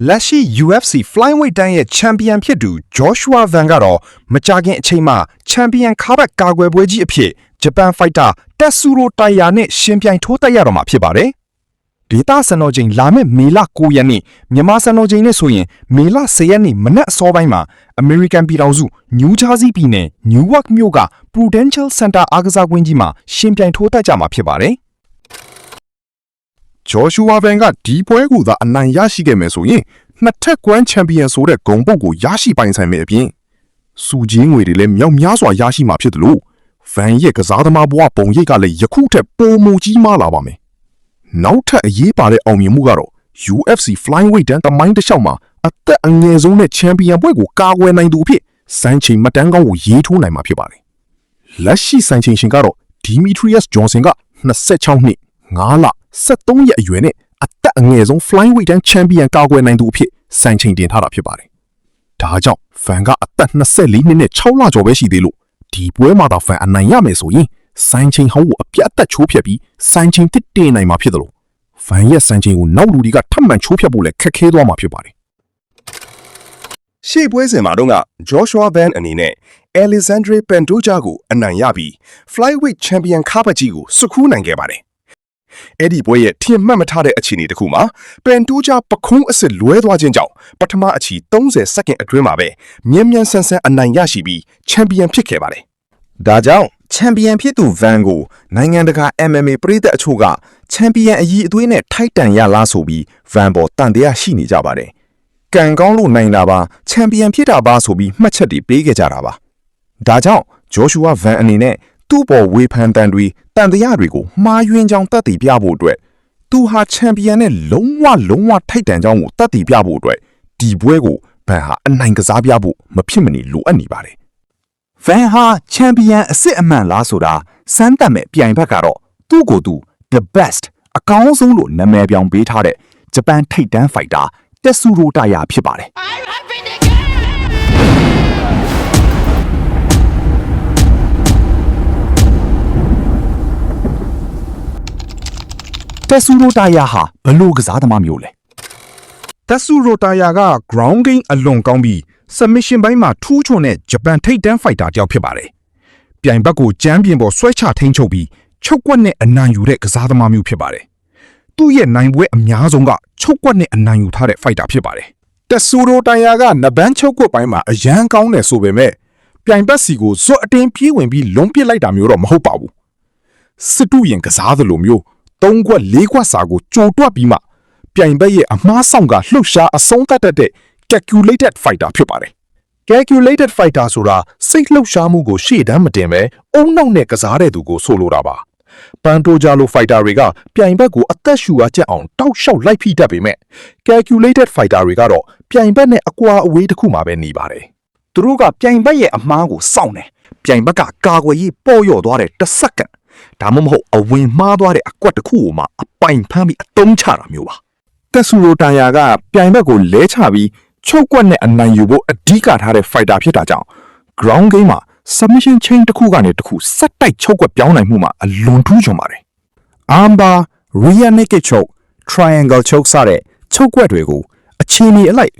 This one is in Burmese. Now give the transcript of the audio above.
လက်ရှိ UFC Flyweight တန်းရဲ့ Champion ဖြစ်သူ Joshua Van ကတော့မကြာခင်အချိန်မှာ Champion ခါဘတ်ကာကွယ်ပွဲကြီးအဖြစ်ဂျပန် Fighter Tatsuro Taira နဲ့ရှင်ပြိုင်ထိုးတက်ရတော့မှာဖြစ်ပါတယ်။ဒေသစံတော်ချိန်လာမယ့်မေလ9ရက်နေ့မြန်မာစံတော်ချိန်နဲ့ဆိုရင်မေလ10ရက်နေ့မနက်အစောပိုင်းမှာ American ပြည်ထောင်စု New Jersey ပြည်နယ် Newark မြို့က Prudential Center အားကစားကွင်းကြီးမှာရှင်ပြိုင်ထိုးတက်ကြမှာဖြစ်ပါတယ်။ Joshua Van ကဒီပွဲကိုသာအနိုင်ရရှိခဲ့မယ်ဆိုရင်နှစ်ထပ်ကွမ်းချန်ပီယံဆိုတဲ့ဂုဏ်ပုတ်ကိုရရှိပိုင်ဆိုင်မယ်အပြင်စုကြီးငွေတွေလည်းမြောက်များစွာရရှိမှာဖြစ်တယ်လို့ Van ရဲ့ကစားသမားဘဝပုံရိပ်ကလည်းယခုထက်ပိုမိုကြီးမားလာပါမယ်။နောက်ထပ်အရေးပါတဲ့အောင်မြင်မှုကတော့ UFC Flyweight တန်းတမိုင်းတစ်လျှောက်မှာအသက်အငယ်ဆုံးနဲ့ချန်ပီယံပွဲကိုကာကွယ်နိုင်သူအဖြစ်စံချိန်မှတ်တမ်းကောင်းကိုရေးထိုးနိုင်မှာဖြစ်ပါတယ်။လက်ရှိစံချိန်ရှင်ကတော့ Demetrius Johnson က26နှစ်5လ73ရက်အရွယ်နဲ့အသက်အငယ်ဆုံး Flyweight တန်းချန်ပီယံကာကွယ်နိုင်သူအဖြစ်စံချိန်တင်ထားတာဖြစ်ပါတယ်။ဒါကြောင့် Van ကအသက်24နှစ်နဲ့6လကျော်ပဲရှိသေးလို့ဒီပွဲမှာသာ Van အနိုင်ရမယ်ဆိုရင်စံချိန်ဟောင်းကိုအပြတ်အသက်ချိုးဖျက်ပြီးစံချိန်တစ်တင်နိုင်မှာဖြစ်တယ်လို့ Van ရဲ့စံချိန်ကိုနောက်လူတွေကထပ်မံချိုးဖျက်ဖို့လည်းခက်ခဲသွားမှာဖြစ်ပါတယ်။ရှေ့ပွဲစဉ်မှာတော့ Joshua Van အနေနဲ့ Alexandre Pantoja ကိုအနိုင်ရပြီး Flyweight Champion ခါဘတ်ကြီးကိုစုခူးနိုင်ခဲ့ပါတယ်။အဲ့ဒီပွဲရဲ့ထင်မှတ်မထားတဲ့အခြေအနေတစ်ခုမှာ Pantoja ပခုံးအစစ်လွဲသွားခြင်းကြောင့်ပထမအချီ30စက္ကန့်အတွင်းမှာပဲမြန်မြန်ဆန်ဆန်အနိုင်ရရှိပြီး Champion ဖြစ်ခဲ့ပါတယ်။ဒါကြောင့် Champion ဖြစ်သူ Van ကိုနိုင်ငံတကာ MMA ပရိသတ်အချို့က Champion အကြီးအသွေးနဲ့ထိုက်တန်ရလားဆိုပြီး Van ပေါ်တန်တရားရှိနေကြပါတယ်။ကံကောင်းလို့နိုင်တာပါ Champion ဖြစ်တာပါဆိုပြီးမှတ်ချက်တွေပေးခဲ့ကြတာပါ။ဒါကြောင့် Joshua Van အနေနဲ့သူ့ပေါ်ဝေဖန်တန်တွေတန်တရားတွေကိုမှားယွင်းကြောင်းသက်သေပြဖို့အတွက်သူဟာချန်ပီယံနဲ့လုံးဝထိုက်တန်ကြောင်းကိုသက်သေပြဖို့အတွက်ဒီပွဲကိုဗန်ဟာအနိုင်ကစားပြဖို့မဖြစ်မနေလိုအပ်နေပါတယ်။ဗန်ဟာချန်ပီယံအစစ်အမှန်လားဆိုတာစမ်းသပ်မဲ့ပြိုင်ဘက်ကတော့သူ့ကိုယ်သူ the best အကောင်းဆုံးလို့နာမည်ပြောင်ပေးထားတဲ့ဂျပန်ထိပ်တန်းဖိုက်တာတက်ဆူရိုတာယာဖြစ်ပါတယ်။တက်ဆူရိုတာယာဟာဘလို့ကစားသမားမျိုးလဲတက်ဆူရိုတာယာက ground game အလွန်ကောင်းပြီး submission ဘိုင်းမှာထူးချွန်တဲ့ဂျပန်ထိပ်တန်းဖိုက်တာတယောက်ဖြစ်ပါတယ်။ပြိုင်ဘက်ကိုကြမ်းပြင်ပေါ်ဆွဲချထိန်းချုပ်ပြီးချုပ်ကွက်နဲ့အနိုင်ယူတဲ့ကစားသမားမျိုးဖြစ်ပါတယ်။သူ့ရဲ့နိုင်ပွဲအများဆုံးကချုပ်ကွက်နဲ့အနိုင်ယူထားတဲ့ဖိုက်တာဖြစ်ပါတယ်။တက်ဆူရိုတာယာကနဘန်းချုပ်ကွက်ပိုင်းမှာအရန်ကောင်းတယ်ဆိုပေမဲ့ပြိုင်ဘက်စီကိုဇွတ်အတင်းပြေးဝင်ပြီးလုံးပစ်လိုက်တာမျိုးတော့မဟုတ်ပါဘူး။စစ်တူရင်ကစားသလိုမျိုး3ခွက်4ခွက်စာကိုကြိုတွက်ပြီးမှပြိုင်ဘက်ရဲ့အမားဆောင်ကလှုပ်ရှားအဆုံးသတ်တဲ့ calculated fighter ဖြစ်ပါတယ်။ calculated fighter ဆိုတာစိတ်လှုပ်ရှားမှုကိုရှေ့တန်းမတင်ပဲအုံနောက်နဲ့ကစားတဲ့သူကိုဆိုလိုတာပါ။ပန်တိုဂျာလို fighter တွေကပြိုင်ဘက်ကိုအသက်ရှူအားကျအောင်တောက်လျှောက်လိုက်ဖိတတ်ပေမဲ့ calculated fighter တွေကတော့ပြိုင်ဘက်နဲ့အကွာအဝေးတစ်ခုမှာပဲနေပါတယ်။သူတို့ကပြိုင်ဘက်ရဲ့အမားကိုစောင့်တယ်။ပြိုင်ဘက်ကကာကွယ်ရေးပေါ်လျော့သွားတဲ့တစ်စက္ကန့်ဒါမှမဟုတ်အဝင်မှားသွားတဲ့အကွက်တစ်ခုကိုမှအပိုင်ဖမ်းပြီးအသုံးချတာမျိုးပါတက်ဆူရိုတာယာကပြိုင်ဘက်ကိုလဲချပြီးချုပ်ကွက်နဲ့အနိုင်ယူဖို့အဓိကထားတဲ့ fighter ဖြစ်တာကြောင့် ground game မှာ submission chain တစ်ခုကနေတစ်ခုဆက်တိုက်ချုပ်ကွက်ပြောင်းနိုင်မှုမှာအလွန်ထူးချွန်ပါတယ် armbar rear naked choke triangle choke စတဲ့ချုပ်ကွက်တွေကိုအခြေအနေအလိုက်